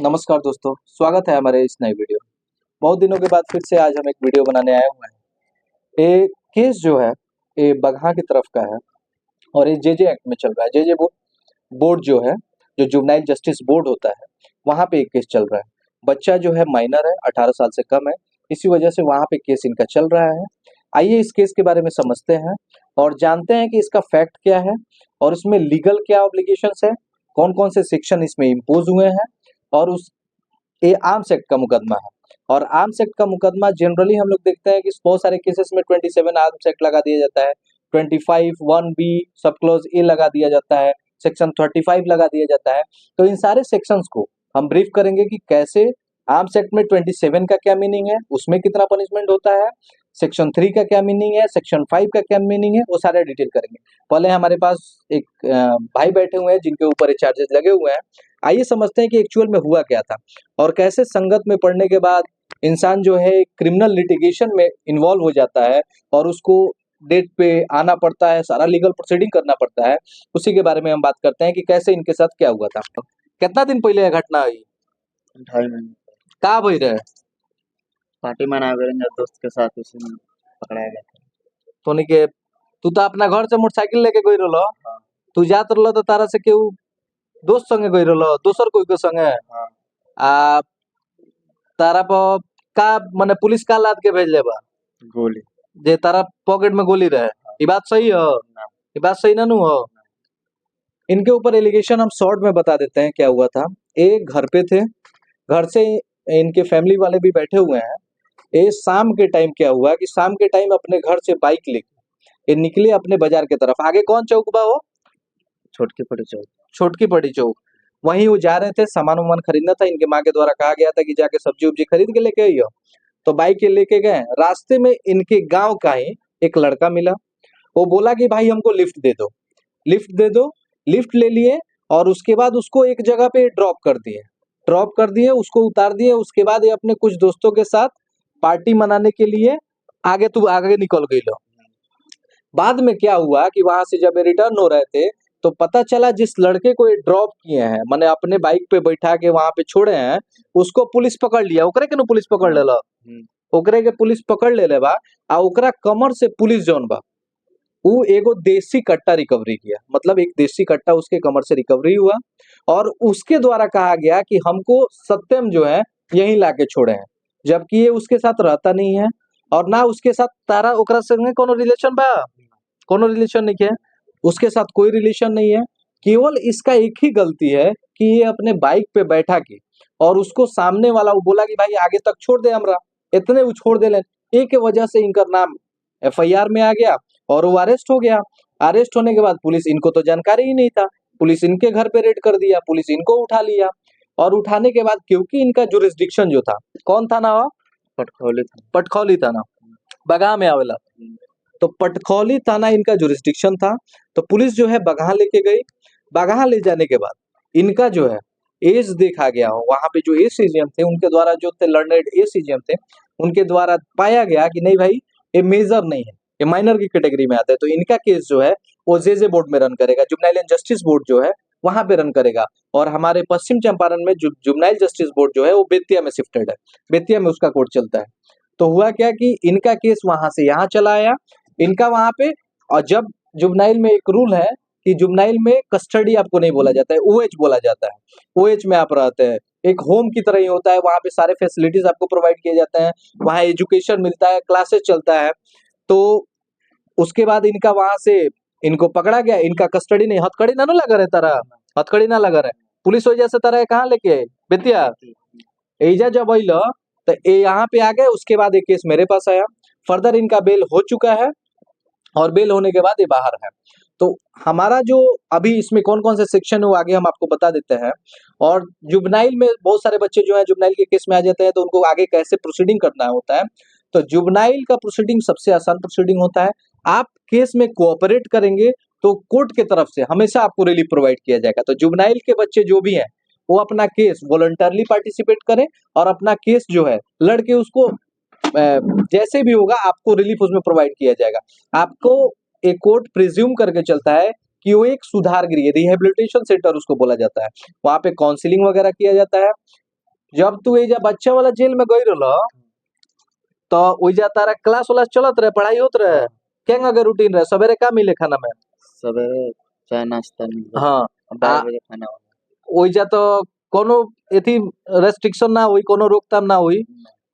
नमस्कार दोस्तों, स्वागत है हमारे इस नए वीडियो में। बहुत दिनों के बाद फिर से आज हम एक वीडियो बनाने आए हुए हैं। ये केस जो है ये बगहा की तरफ का है और ये जेजे एक्ट में चल रहा है। जेजे बोर्ड जो है, जो जुवेनाइल जस्टिस बोर्ड होता है, वहाँ पे एक केस चल रहा है। बच्चा जो है माइनर है, 18 साल से कम है, इसी वजह से वहाँ पे केस इनका चल रहा है। आइए इस केस के बारे में समझते हैं और जानते हैं कि इसका फैक्ट क्या है और इसमें लीगल क्या ऑब्लिगेशंस है, कौन कौन से सेक्शन इसमें इम्पोज हुए हैं और उस ये आर्म्स एक्ट का मुकदमा है। और आर्म्स एक्ट का मुकदमा जनरली हम लोग देखते हैं कि बहुत सारे केसेस में 27 आर्म्स एक्ट लगा दिया जाता है, 25 1B सब क्लॉज ए लगा दिया जाता है, सेक्शन 35 लगा दिया जाता है। तो इन सारे सेक्शंस को हम ब्रीफ करेंगे कि कैसे आर्म्स एक्ट में 27 का क्या मीनिंग है, उसमें कितना पनिशमेंट होता है, सेक्शन 3 का क्या मीनिंग है, सेक्शन 5 का क्या मीनिंग है, वो सारे डिटेल करेंगे। पहले हमारे पास एक भाई बैठे हुए हैं जिनके ऊपर ये चार्जेस लगे हुए हैं। आइए समझते हैं कि एक्चुअल में हुआ क्या था और कैसे संगत में पढ़ने के बाद इंसान जो है क्रिमिनल लिटिगेशन में इन्वॉल्व हो जाता है और उसको डेट पे आना पड़ता है, सारा लीगल प्रोसीडिंग करना पड़ता है। उसी के बारे में हम बात करते हैं कि कैसे इनके साथ क्या हुआ था। कितना दिन पहले यह घटना हुई? 2.5 महीने कहाँ हुई रहे? पार्टी मनावे रहे दोस्त के साथ, उसी में पकड़ाया गया था। तोनी के तू तो अपना घर से मोटरसाइकिल लेके गई रहो, हाँ तू जात रहो तो तारा से केहू दोस्त संगे गई रहो, दोसर कोई के संगे हाँ आ तारा पर का माने पुलिस का लाद के भेज लेबा गोली। जे तारा पॉकेट में गोली रहे? ये बात सही है? ना ये बात सही ना नु हो? इनके ऊपर एलिगेशन हम शॉर्ट में बता देते हैं क्या हुआ था। ये घर पे थे, घर से इनके फैमिली वाले भी बैठे हुए हैं। ये शाम के टाइम क्या हुआ कि शाम के टाइम अपने घर से बाइक लेके ये निकले अपने बाजार के तरफ। आगे कौन चौक बा वो? छोटकी पड़ी चौक। छोटकी पड़ी चौक। वहीं वो जा रहे थे, सामान वामान खरीदना था। इनके माँ के द्वारा कहा गया था कि जाके सब्जी उब्जी खरीद के लेके आइयो। तो बाइक लेके गए। रास्ते में इनके गांव का ही एक लड़का मिला। वो बोला कि भाई हमको लिफ्ट दे दो, लिफ्ट दे दो। लिफ्ट ले लिए और उसके बाद उसको एक जगह पे ड्रॉप कर दिए, उसको उतार दिए। उसके बाद ये अपने कुछ दोस्तों के साथ पार्टी मनाने के लिए आगे निकल गई लो। बाद में क्या हुआ कि वहां से जब ये रिटर्न हो रहे थे तो पता चला जिस लड़के को ये ड्रॉप किए हैं, माने अपने बाइक पे बैठा के वहां पे छोड़े हैं, उसको पुलिस पकड़ लिया। ओकरे के नु पुलिस पकड़ लेला, ओकरे के पुलिस पकड़ ले बा। आ ओकरा कमर से पुलिस जौन बा उ एगो देसी कट्टा रिकवरी किया। मतलब एक देसी कट्टा उसके कमर से रिकवरी हुआ और उसके द्वारा कहा गया कि हमको सत्यम जो है यहीं लाके छोड़े हैं, जबकि ये उसके साथ रहता नहीं है और ना उसके साथ तारा ओकरा संगे कोनो रिलेशन बा, कोनो रिलेशन नहीं है, उसके साथ कोई रिलेशन नहीं है। केवल इसका एक ही गलती है कि ये अपने बाइक पे बैठा के और उसको सामने वाला वो बोला कि भाई आगे तक छोड़ दे हमरा, इतने वो छोड़ देले। एक वजह से इनका नाम एफआईआर में आ गया और वो अरेस्ट हो गया। अरेस्ट होने के बाद पुलिस, इनको तो जानकारी ही नहीं था, पुलिस इनके घर पे रेड कर दिया, पुलिस इनको उठा लिया। और उठाने के बाद क्योंकि इनका जुरिस्डिक्शन जो था, कौन थाना हो? पटखोली था। पटखौली थाना, बगहा में आवेला। तो पटखौली थाना इनका जुरिस्डिक्शन था। तो पुलिस जो है बगहा लेके गई। बगहा ले जाने के बाद इनका जो है एज देखा गया हो, वहां पे जो एज सीजीएम थे उनके द्वारा, जो थे लर्नेड एज सीजीएम थे, उनके द्वारा पाया गया कि नहीं भाई ये मेजर नहीं है, ये माइनर की कैटेगरी में आता है। तो इनका केस जो है वो जेजे बोर्ड में रन करेगा, जुवेनाइल एंड जस्टिस बोर्ड जो है वहां पे रन करेगा। और हमारे पश्चिम चंपारण में जुवेनाइल जस्टिस बोर्ड जो है वो बेतिया में शिफ्टेड है, बेतिया में उसका कोर्ट चलता है। तो हुआ क्या कि इनका केस वहां से यहाँ चला आया, इनका वहां पे। और जब जुवेनाइल में एक रूल है कि जुवेनाइल में कस्टडी आपको नहीं बोला जाता है, ओएच बोला जाता है। ओएच में आप रहते हैं, एक होम की तरह ही होता है। वहां पे सारे फैसिलिटीज आपको प्रोवाइड किए जाते हैं, वहां एजुकेशन मिलता है, क्लासेस चलता है। तो उसके बाद इनका वहां से इनको पकड़ा गया। इनका कस्टडी नहीं, हथकड़ी ना लगा रहे तारा, हथकड़ी ना लगा रहे। पुलिस वजह से तारा कहाँ लेके आए? बेतिया। एजा जब अल तो ये यहाँ पे आ गए। उसके बाद एक केस मेरे पास आया। फर्दर इनका बेल हो चुका है और बेल होने के बाद ये बाहर है। तो हमारा जो अभी इसमें कौन कौन से सेक्शन है वो आगे हम आपको बता देते हैं। और जुवेनाइल में बहुत सारे बच्चे जो है जुवेनाइल के केस में आ जाते हैं, तो उनको आगे कैसे प्रोसीडिंग करना होता है। तो जुवेनाइल का प्रोसीडिंग सबसे आसान प्रोसीडिंग होता है। आप केस में कोऑपरेट करेंगे तो कोर्ट के तरफ से हमेशा आपको रिलीफ प्रोवाइड किया जाएगा। तो जुवेनाइल के बच्चे जो भी हैं वो अपना केस वॉलंटरली पार्टिसिपेट करें और अपना केस जो है लड़के उसको जैसे भी होगा आपको रिलीफ उसमें प्रोवाइड किया जाएगा। आपको एक कोर्ट प्रिज्यूम करके चलता है कि वो एक सुधार गृह, रिहेबिलिटेशन सेंटर उसको बोला जाता है। वहां पे काउंसलिंग वगैरह किया जाता है, जब तू एजा बच्चा वाला जेल में गई रहल तो ओइजा तारा क्लास वाला चलत रहे, पढ़ाई होत रहे, केंगा के रूटीन रहे, सवेरे का मिले खाना में? सवेरे चाय नाश्ता मिल जाए हाँ और 12 बजे खाना वाना। ओइजा तो कोनो एथी रेस्ट्रिक्शन ना हुई, कोनो रोकथाम ना हुई,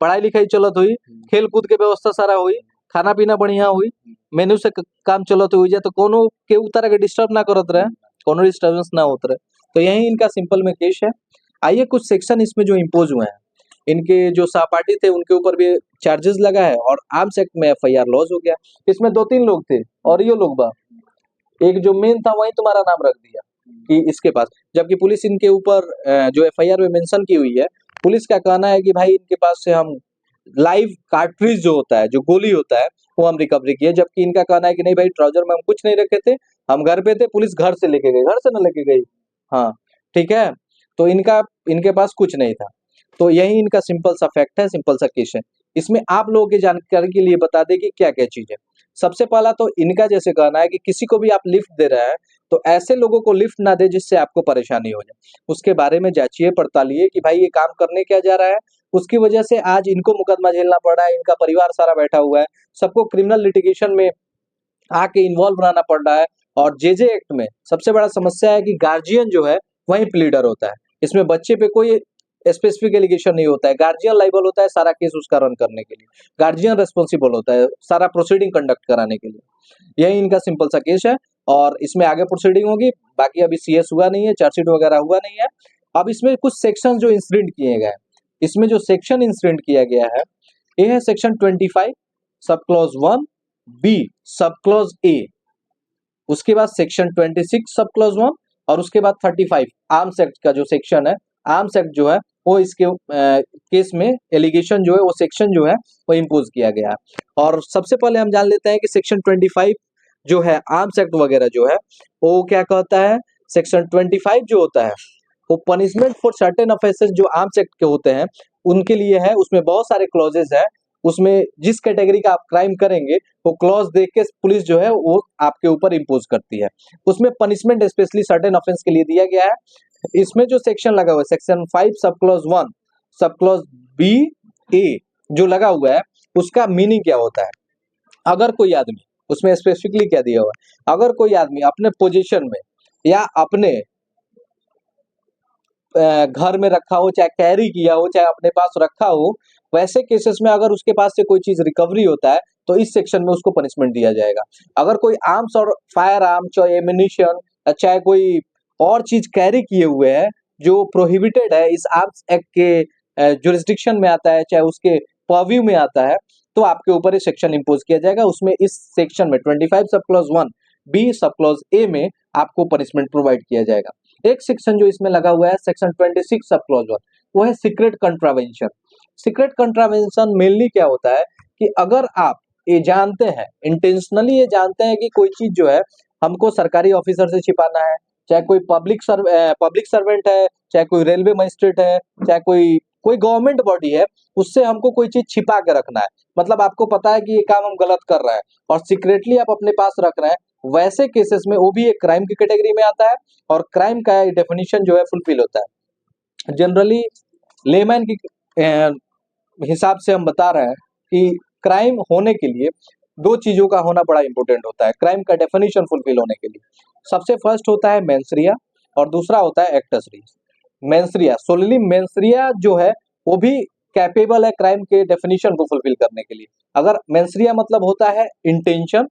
पढ़ाई लिखाई चलत हुई, खेल कूद के व्यवस्था सारा हुई, खाना पीना बढ़िया हुई, मेनू से काम चलत हुई। ओइजा तो कोनो के तरह के डिस्टर्ब ना करत रहे, कोनो डिस्टर्बेंस ना होत रहे। तो यही इनका सिंपल में केस है। आइए कुछ सेक्शन इसमें जो इम्पोज हुए हैं, इनके जो सहपाठी थे उनके ऊपर भी चार्जेस लगा है और आर्म्स एक्ट में एफआईआर लॉज हो गया। इसमें 2-3 लोग थे और ये लोग बा एक जो मेन था वही तुम्हारा नाम रख दिया कि इसके पास, जबकि पुलिस इनके ऊपर जो एफआईआर में मेंशन की हुई है, पुलिस का कहना है कि भाई इनके पास से हम लाइव कार्ट्रिज जो होता है, जो गोली होता है, वो हम रिकवरी किए। जबकि इनका कहना है कि नहीं भाई, ट्राउजर में हम कुछ नहीं रखे थे, हम घर पे थे, पुलिस घर से लेके गई, घर से ना लेके गई। हाँ ठीक है, तो इनके पास कुछ नहीं था। तो यही इनका सिंपल सा फैक्ट है, सिंपल सा केस है। इसमें आप लोगों की जानकारी के लिए बता दें कि क्या क्या चीज है। सबसे पहला तो इनका जैसे कहना है कि किसी को भी आप लिफ्ट दे रहे हैं तो ऐसे लोगों को लिफ्ट ना दे जिससे आपको परेशानी हो जाए, उसके बारे में जांचिए पड़तालिए कि भाई ये काम करने क्या जा रहा है। उसकी वजह से आज इनको मुकदमा झेलना पड़ रहा है, इनका परिवार सारा बैठा हुआ है, सबको क्रिमिनल लिटिगेशन में आके इन्वॉल्व रहना पड़ रहा है। और जेजे एक्ट में सबसे बड़ा समस्या है कि गार्जियन जो है वही प्लीडर होता है, इसमें बच्चे पे कोई स्पेसिफिक एलिगेशन नहीं होता है, गार्जियन लाइबल होता है सारा केस उसका रन करने के लिए, गार्जियन रिस्पॉन्सिबल होता है सारा प्रोसीडिंग कंडक्ट कराने के लिए। यही इनका सिंपल सा केस है और इसमें आगे प्रोसीडिंग होगी। बाकी अभी सीएस हुआ नहीं है, चार्जशीट वगैरह हुआ नहीं है। अब इसमें कुछ सेक्शन जो इंसिडेंट किए गए हैं, इसमें जो सेक्शन इंसिडेंट किया गया है ये है section 25 sub clause 1 B sub clause A, उसके बाद सेक्शन 26 सब क्लॉज 1 और उसके बाद 35 आर्म्स एक्ट का जो सेक्शन है, आर्म्स एक्ट जो है वो इसके केस में एलिगेशन जो है वो सेक्शन जो है वो इम्पोज किया गया है। और सबसे पहले हम जान लेते हैं कि सेक्शन 25 जो है आर्म्स एक्ट वगैरह जो है वो क्या कहता है। सेक्शन 25 जो होता है वो पनिशमेंट फॉर सर्टेन ऑफेंसेस जो आर्म्स एक्ट के होते हैं उनके लिए है। उसमें बहुत सारे क्लॉजेज है, उसमें जिस कैटेगरी का आप क्राइम करेंगे वो क्लॉज देख के पुलिस जो है वो आपके ऊपर इम्पोज करती है। उसमें पनिशमेंट स्पेशली सर्टेन ऑफेंस के लिए दिया गया है। इसमें जो सेक्शन लगा हुआ है सेक्शन 5 सब क्लॉज 1 सब क्लॉज बी ए जो लगा हुआ है उसका मीनिंग क्या होता है। अगर कोई आदमी, उसमें स्पेसिफिकली क्या दिया हुआ है, अगर कोई आदमी अपने पोजीशन में या अपने घर में रखा हो, चाहे कैरी किया हो, चाहे अपने पास रखा हो, वैसे केसेस में अगर उसके पास से कोई चीज रिकवरी होता है तो इस सेक्शन में उसको पनिशमेंट दिया जाएगा। अगर कोई आर्म्स और फायर आर्म, चाहे एमिनिशन, चाहे कोई और चीज कैरी किए हुए है जो प्रोहिबिटेड है, इस आर्म्स एक्ट के जुरिस्डिक्शन में आता है, चाहे उसके पर्व्यू में आता है, तो आपके ऊपर ये सेक्शन इम्पोज किया जाएगा। उसमें इस सेक्शन में 25 sub clause 1 B sub clause A में आपको पनिशमेंट प्रोवाइड किया जाएगा। एक सेक्शन जो इसमें लगा हुआ है सेक्शन 26 सब क्लॉज 1 वो है secret contravention. Secret contravention mainly क्या होता है कि अगर आप ये जानते हैं, इंटेंशनली ये जानते हैं कि कोई चीज जो है हमको सरकारी ऑफिसर से छिपाना है, चाहे कोई पब्लिक सर्वेंट है, चाहे कोई रेलवे मजिस्ट्रेट है, चाहे कोई कोई गवर्नमेंट बॉडी है, उससे हमको कोई चीज छिपा के रखना है, मतलब आपको पता है कि ये काम हम गलत कर रहे हैं और सीक्रेटली आप अपने पास रख रहे हैं, वैसे केसेस में वो भी एक क्राइम की कैटेगरी में आता है और क्राइम का डेफिनेशन जो है फुलफिल होता है। जनरली लेमैन की हिसाब से हम बता रहे हैं कि क्राइम होने के लिए दो चीजों का होना बड़ा इंपॉर्टेंट होता है क्राइम का डेफिनेशन फुलफिल होने के लिए। सबसे फर्स्ट होता है मेंसरिया और दूसरा होता है एक्टस रीज। मेंसरिया, सोलली मेंसरिया जो है वो भी कैपेबल है क्राइम के डेफिनेशन को फुलफिल करने के लिए। अगर मेंसरिया मतलब होता है इंटेंशन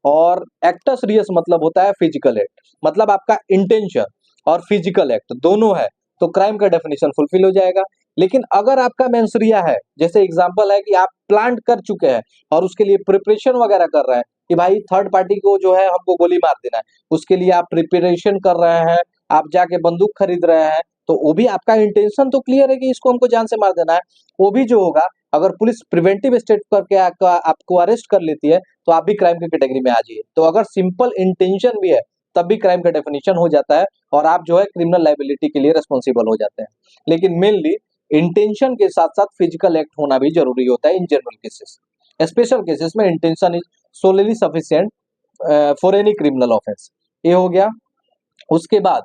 और एक्टस रियस मतलब होता है फिजिकल एक्ट, मतलब आपका इंटेंशन और फिजिकल एक्ट दोनों है तो क्राइम का डेफिनेशन फुलफिल हो जाएगा। लेकिन अगर आपका मेंसरिया है, जैसे एग्जांपल है कि आप प्लांट कर चुके हैं और उसके लिए प्रिपरेशन वगैरह कर रहे हैं कि भाई थर्ड पार्टी को जो है हमको गोली मार देना है, उसके लिए आप प्रिपरेशन कर रहे हैं, आप जाके बंदूक खरीद रहे हैं, तो वो भी आपका इंटेंशन तो क्लियर है कि इसको हमको जान से मार देना है। वो भी जो होगा अगर पुलिस प्रिवेंटिव स्टेप करके आपको अरेस्ट कर लेती है तो आप भी क्राइम की कैटेगरी में आ जाइए। तो अगर सिंपल इंटेंशन भी है तब भी क्राइम का डेफिनेशन हो जाता है और आप जो है क्रिमिनल लायबिलिटी के लिए रिस्पॉन्सिबल हो जाते हैं। लेकिन मेनली इंटेंशन के साथ साथ फिजिकल एक्ट होना भी जरूरी होता है in general cases. Special cases में intention is solely sufficient for any criminal offence. ये हो गया। उसके बाद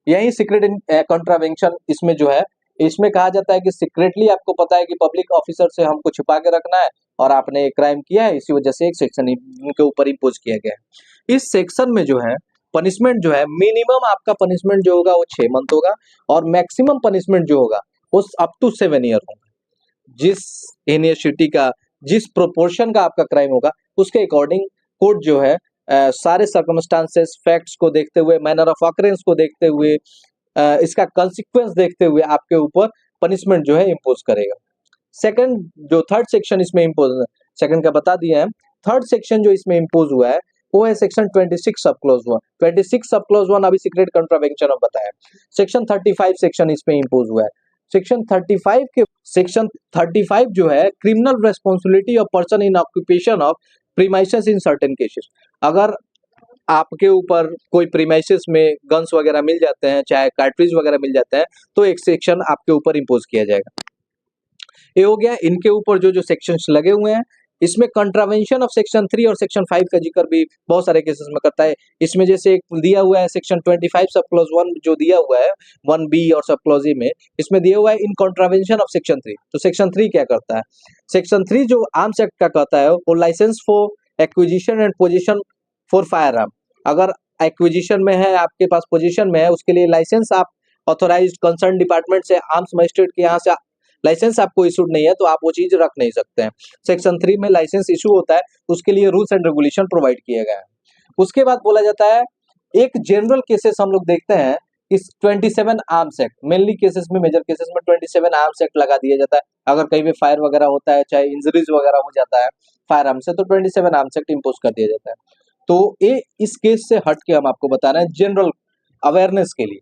यही सीक्रेट कंट्रावेंशन इसमें जो है इसमें कहा जाता है कि सीक्रेटली आपको पता है कि पब्लिक ऑफिसर से हमको छिपा के रखना है और आपने एक क्राइम किया है, इसी वजह से एक सेक्शन इनके ऊपर इम्पोज किया गया है। इस सेक्शन में जो है पनिशमेंट जो है, मिनिमम आपका पनिशमेंट जो होगा वो 6 मंथ होगा और मैक्सिमम पनिशमेंट जो होगा वो अप टू 7 ईयर होगा। जिस इनिशिएटिव का, जिस प्रोपोर्शन का आपका क्राइम होगा उसके अकॉर्डिंग कोर्ट जो है सारे सर्कमस्टांसेस, फैक्ट्स को देखते हुए, मैनर ऑफ ऑकरेंस को देखते हुए, इसका कंसिक्वेंस देखते हुए आपके ऊपर पनिशमेंट जो है इम्पोज करेगा। सेकंड जो थर्ड सेक्शन इसमें इम्पोज, सेकंड का बता दिया है, थर्ड सेक्शन जो इसमें इम्पोज हुआ है वो है सेक्शन 26 सब क्लॉज 1। 26 सब क्लॉज 1 अभी सीक्रेट कंट्रावेंशन ऑफ बताया। सेक्शन 35 सेक्शन इसमें इम्पोज हुआ है। सेक्शन 35 जो है criminal responsibility of person in occupation of premises in certain cases. अगर आपके ऊपर कोई प्रीमाइसेस में गन्स वगैरह मिल जाते हैं, चाहे कार्ट्रिज वगैरह मिल जाते हैं, तो एक सेक्शन आपके ऊपर इम्पोज किया जाएगा। ये हो गया इनके ऊपर जो सेक्शंस लगे हुए हैं। इसमें कंट्रावेंशन ऑफ सेक्शन 3 और सेक्शन 5 का जिक्र भी बहुत सारे केसेस में करता है। इसमें जैसे एक दिया हुआ है सेक्शन 25 सब क्लॉज 1 जो दिया हुआ है 1B और सब क्लॉज ए में, इसमें दिया हुआ है इन कंट्रावेंशन ऑफ सेक्शन 3। तो सेक्शन 3 क्या करता है? सेक्शन 3 जो आर्म्स एक्ट का कहता है वो licence for acquisition and position for firearm. अगर एक्विजिशन में है, आपके पास पोजीशन में है, उसके लिए लाइसेंस आप ऑथोराइज्ड कंसर्न डिपार्टमेंट से, आर्म्स मजिस्ट्रेट के यहाँ से लाइसेंस आपको इशूड नहीं है तो आप वो चीज रख नहीं सकते हैं। सेक्शन 3 में लाइसेंस इशू होता है, उसके लिए रूल्स एंड रेगुलेशन प्रोवाइड किए गए हैं। उसके बाद बोला जाता है एक जनरल केसेस हम लोग देखते हैं इस 27 आर्म्स एक्ट, मेनली केसेस में, मेजर केसेस में 27 आर्म्स एक्ट लगा दिया जाता है। अगर कहीं पे फायर वगैरह होता है, चाहे इंजरीज वगैरह हो जाता है फायर आर्म से, तो 27 आर्म्स एक्ट इम्पोज कर दिया जाता है। तो ये इस केस से हट के हम आपको बता रहे हैं जनरल अवेयरनेस के लिए।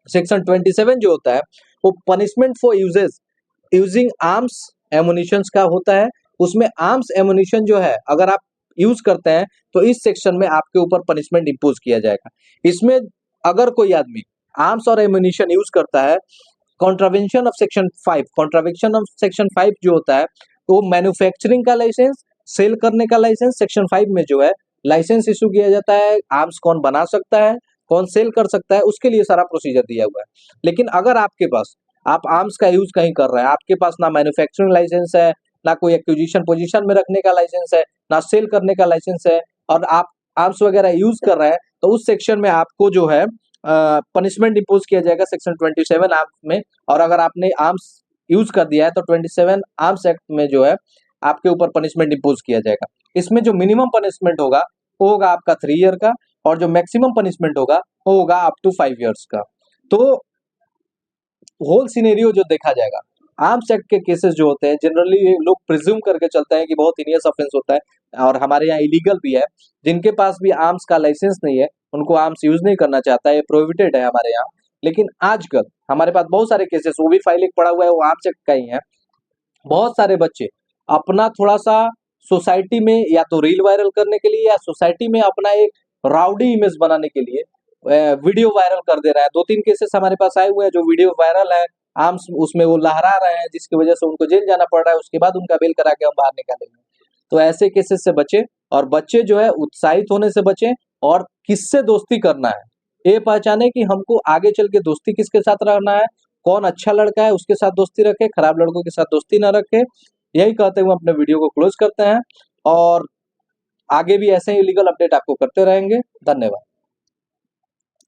सेक्शन 27 जो होता है वो पनिशमेंट फॉर यूजिंग आर्म्स एमुनिशंस का होता है। उसमें आर्म्स एमुनिशन जो है अगर आप यूज करते हैं तो इस सेक्शन में आपके ऊपर पनिशमेंट इम्पोज किया जाएगा। इसमें अगर कोई आदमी आर्म्स और एमुनिशन यूज करता है, contravention of section 5, contravention of section 5 जो होता है वो मैन्युफैक्चरिंग का लाइसेंस, सेल करने का लाइसेंस, सेक्शन 5 में जो है लाइसेंस इशू किया जाता है, आर्म्स कौन बना सकता है, कौन सेल कर सकता है, उसके लिए सारा प्रोसीजर दिया हुआ है। लेकिन अगर आपके पास, आप आर्म्स का यूज कहीं कर रहे हैं, आपके पास ना मैन्युफैक्चरिंग लाइसेंस है, ना कोई एक्विजिशन पोजीशन में रखने का लाइसेंस है, ना सेल करने का लाइसेंस है, और आप आर्म्स वगैरह यूज कर रहे हैं, तो उस सेक्शन में आपको जो है पनिशमेंट इम्पोज किया जाएगा सेक्शन 27 आर्म्स में। और अगर आपने आर्म्स यूज कर दिया है तो 27 आर्म्स एक्ट में जो है आपके ऊपर पनिशमेंट इम्पोज किया जाएगा। इसमें जो मिनिमम पनिशमेंट होगा वो होगा आपका 3 ईयर का, और जो मैक्सिमम पनिशमेंट होगा वो होगा अप टू 5 ईयर्स का। तो होल सिनेरियो जो देखा जाएगा, आर्म्स एक्ट के केसेस जो होते हैं जनरली लोग प्रिज्यूम करके चलते हैं कि बहुत हीनियस ऑफेंस होता है, और हमारे यहाँ इलीगल भी है। जिनके पास भी आर्म्स का लाइसेंस नहीं है उनको आर्म्स यूज नहीं करना चाहता है, ये प्रोहिबिटेड है हमारे यहाँ। लेकिन आजकल हमारे पास बहुत सारे केसेस, वो भी फाइल एक पड़ा हुआ है, वो आर्म्स एक्ट का ही है। बहुत सारे बच्चे अपना थोड़ा सा सोसाइटी में या तो रील वायरल करने के लिए या सोसाइटी में अपना एक राउडी इमेज बनाने के लिए वीडियो वायरल कर दे रहा है। 2-3 केसेस हमारे पास आए हुए हैं जो वीडियो वायरल है, आर्म्स उसमें वो लहरा रहे हैं, जिसकी वजह से उनको जेल जाना पड़ रहा है, उसके बाद उनका बेल करा के हम बाहर निकालेंगे। तो ऐसे केसेस से बचे, और बच्चे जो है उत्साहित होने से बचे, और किससे दोस्ती करना है ये पहचाने कि हमको आगे चल के दोस्ती किसके साथ रहना है, कौन अच्छा लड़का है उसके साथ दोस्ती रखे, खराब लड़कों के साथ दोस्ती ना रखे। यही कहते हुए अपने वीडियो को क्लोज करते हैं, और आगे भी ऐसे ही लीगल अपडेट आपको करते रहेंगे। धन्यवाद।